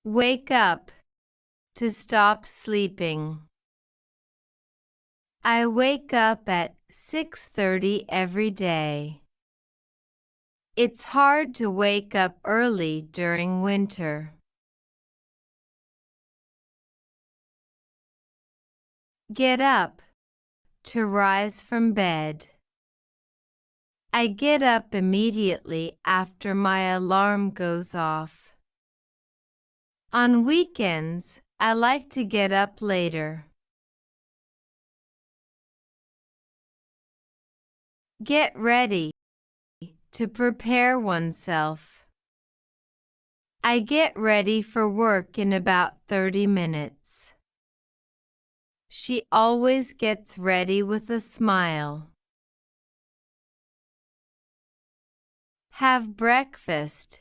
Wake up, to stop sleeping. I wake up at 6:30 every day. It's hard to wake up early during winter. Get up, to rise from bed. I get up immediately after my alarm goes off. On weekends, I like to get up later. Get ready, to prepare oneself. I get ready for work in about 30 minutes. She always gets ready with a smile. Have breakfast,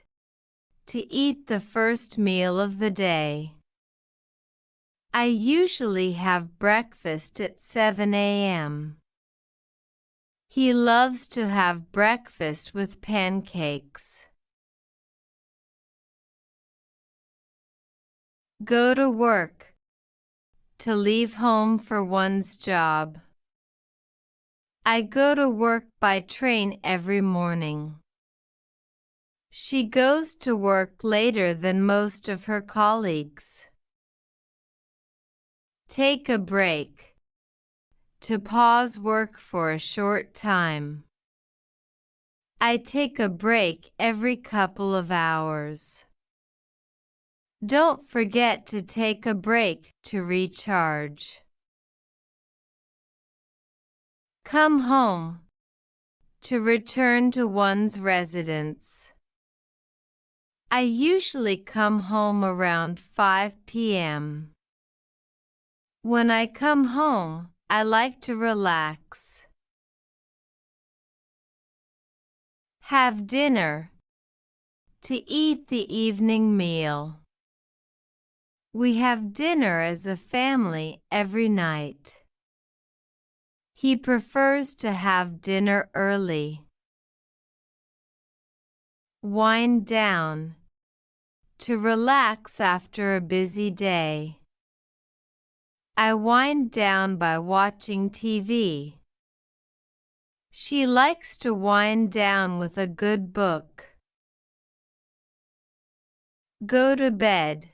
to eat the first meal of the day. I usually have breakfast at 7 a.m. He loves to have breakfast with pancakes. Go to work, to leave home for one's job. I go to work by train every morning. She goes to work later than most of her colleagues. Take a break, to pause work for a short time. I take a break every couple of hours. Don't forget to take a break to recharge. Come home, to return to one's residence. I usually come home around 5 p.m. When I come home, I like to relax. Have dinner, to eat the evening meal. We have dinner as a family every night. He prefers to have dinner early. Wind down, to relax after a busy day. I wind down by watching TV. She likes to wind down with a good book. Go to bed,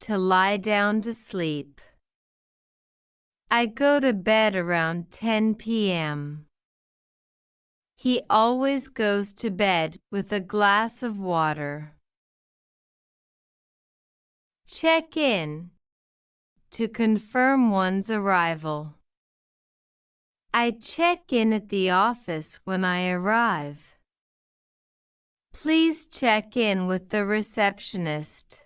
to lie down to sleep. I go to bed around 10 p.m. He always goes to bed with a glass of water. Check in, to confirm one's arrival. I check in at the office when I arrive. Please check in with the receptionist.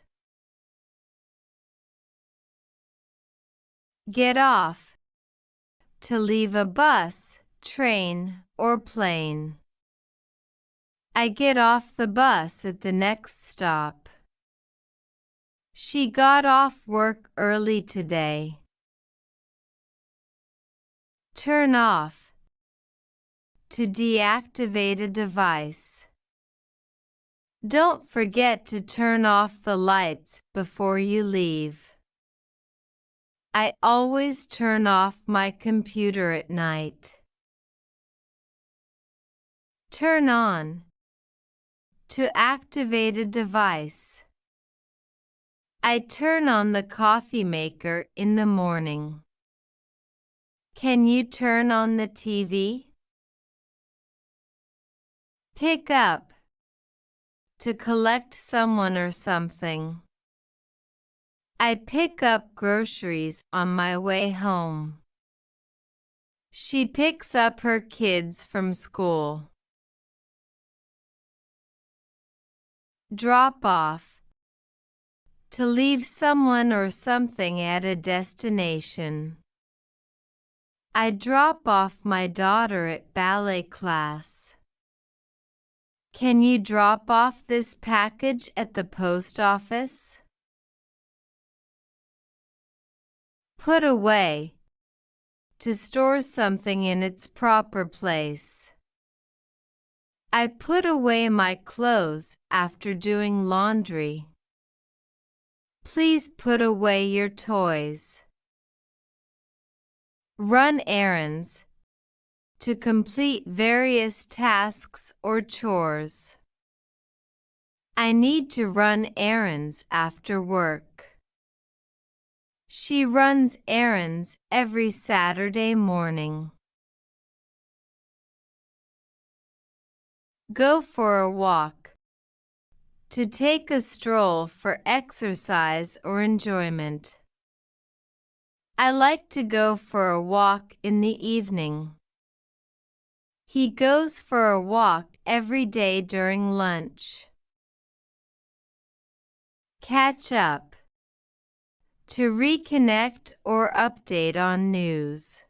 Get off, to leave a bus, train, or plane. I get off the bus at the next stop. She got off work early today. Turn off, to deactivate a device. Don't forget to turn off the lights before you leave. I always turn off my computer at night. Turn on, to activate a device. I turn on the coffee maker in the morning. Can you turn on the TV? Pick up, to collect someone or something. I pick up groceries on my way home. She picks up her kids from school. Drop off, to leave someone or something at a destination. I drop off my daughter at ballet class. Can you drop off this package at the post office? Put away, to store something in its proper place. I put away my clothes after doing laundry. Please put away your toys. Run errands. To complete various tasks or chores. I need to run errands after work. She runs errands every Saturday morning. Go for a walk. To take a stroll for exercise or enjoyment. I like to go for a walk in the evening. He goes for a walk every day during lunch. Catch up. To reconnect or update on news.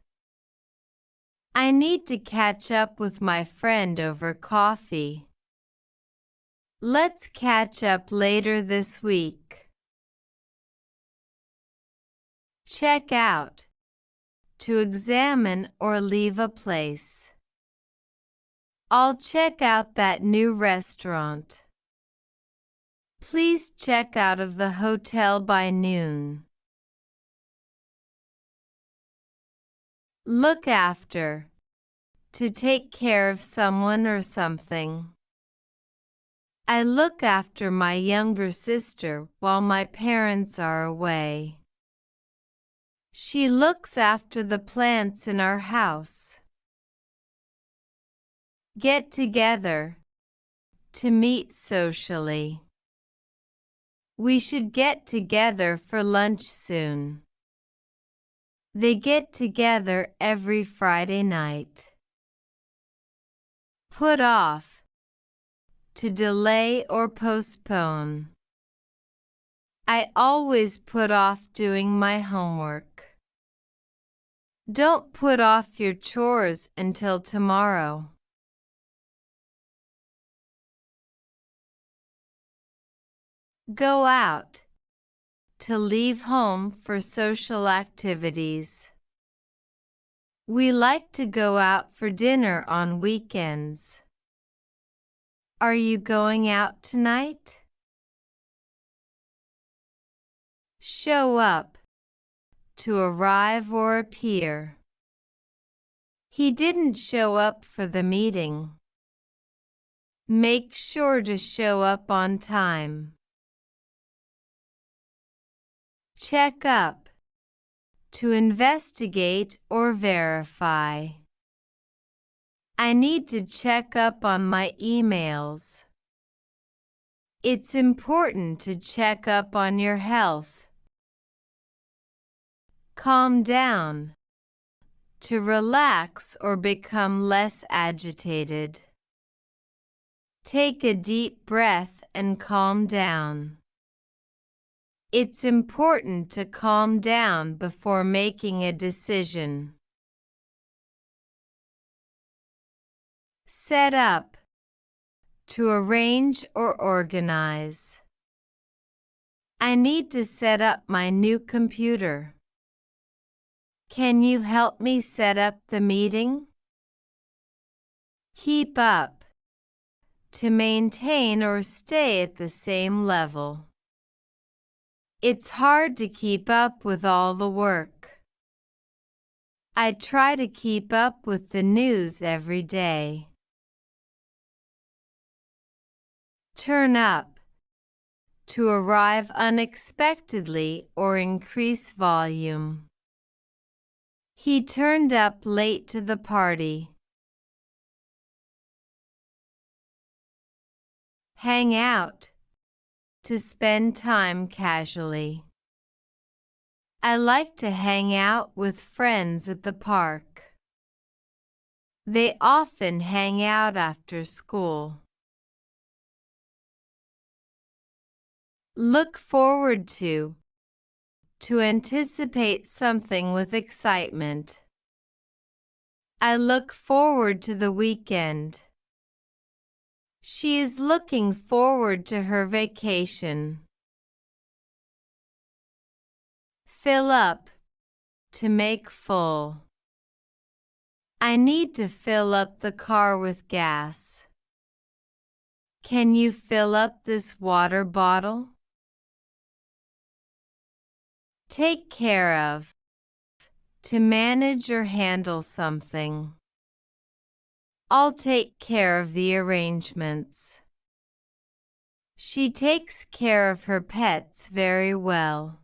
I need to catch up with my friend over coffee. Let's catch up later this week. Check out. To examine or leave a place. I'll check out that new restaurant. Please check out of the hotel by noon. Look after. To take care of someone or something. I look after my younger sister while my parents are away. She looks after the plants in our house. Get together. To meet socially. We should get together for lunch soon. They get together every Friday night. Put off. To delay or postpone. I always put off doing my homework. Don't put off your chores until tomorrow. Go out. To leave home for social activities. We like to go out for dinner on weekends. Are you going out tonight? Show up. To arrive or appear. He didn't show up for the meeting. Make sure to show up on time. Check up. To investigate or verify. I need to check up on my emails. It's important to check up on your health. Calm down. To relax or become less agitated. Take a deep breath and calm down. It's important to calm down before making a decision. Set up. To arrange or organize. I need to set up my new computer. Can you help me set up the meeting? Keep up. To maintain or stay at the same level. It's hard to keep up with all the work. I try to keep up with the news every day. Turn up. To arrive unexpectedly or increase volume. He turned up late to the party. Hang out. To spend time casually. I like to hang out with friends at the park. They often hang out after school. Look forward to. To anticipate something with excitement. I look forward to the weekend. She is looking forward to her vacation. Fill up. To make full. I need to fill up the car with gas. Can you fill up this water bottle? Take care of. To manage or handle something. I'll take care of the arrangements. She takes care of her pets very well.